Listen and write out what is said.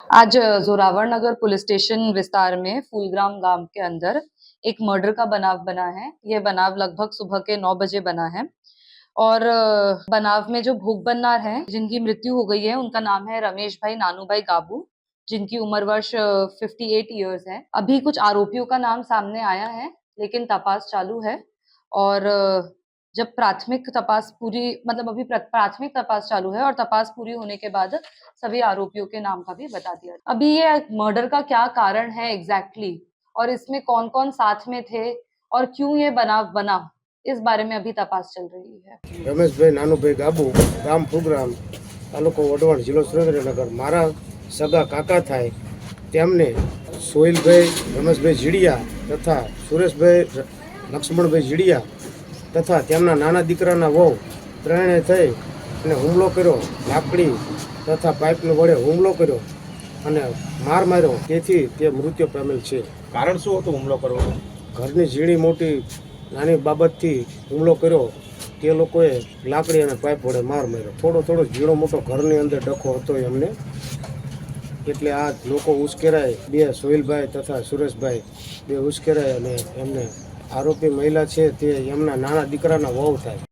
आज जोरावर नगर police station विस्तार में फूलग्राम गांव के अंदर एक मर्डर का बनाव बना है। यह बनाव लगभग सुबह के 9 बजे बना है और बनाव में जो भोग बननार हैं जिनकी मृत्यु हो गई है उनका नाम है रमेश भाई नानूभाई गाबू, जिनकी उम्र वर्ष 58 ईयर्स है। अभी कुछ आरोपियों का नाम सामने आया है लेकिन तपास चालू है और जब प्राथमिक तपास पूरी अभी प्राथमिक तपास चालू है और तपास पूरी होने के बाद सभी आरोपियों के नाम का भी बता दिया। अभी ये मर्डर का क्या कारण है एग्जैक्टली और इसमें कौन कौन साथ में थे और क्यों ये बनाव बना, इस बारे में अभी तपास चल रही है। रमेश भाई नानूभाई गाबू, गाम फूलग्राम, तालुको वढवाण, जिल्लो सुरेन्द्रनगर, मारा सगा काका थाय तेमने सोहेलभाई रमेशभाई जीडिया तथा सुरेशभाई लक्ष्मणभाई जीडिया तथा તેમના નાના દીકરાના વહુ ત્રણે થઈ અને હુમલો કર્યો। લાકડી તથા પાઇપને વડે હુમલો કર્યો અને માર માર્યો, તેથી તે મૃત્યુ પામેલ છે। કારણ શું હતું હુમલો કરવાનો? ઘરની ઝીણી મોટી નાની બાબતથી હુમલો કર્યો। તે લોકોએ લાકડી અને પાઇપ વડે માર માર્યો। થોડો થોડો ઝીણો મોટો ઘરની અંદર ડખો હતો એમને, એટલે આ લોકો ઉશ્કેરાય, બે સોહિલભાઈ તથા સુરેશભાઈ બે ઉશ્કેરાય અને એમને આરોપી મહિલા છે તે એમના નાના દીકરાના વહુ થાય।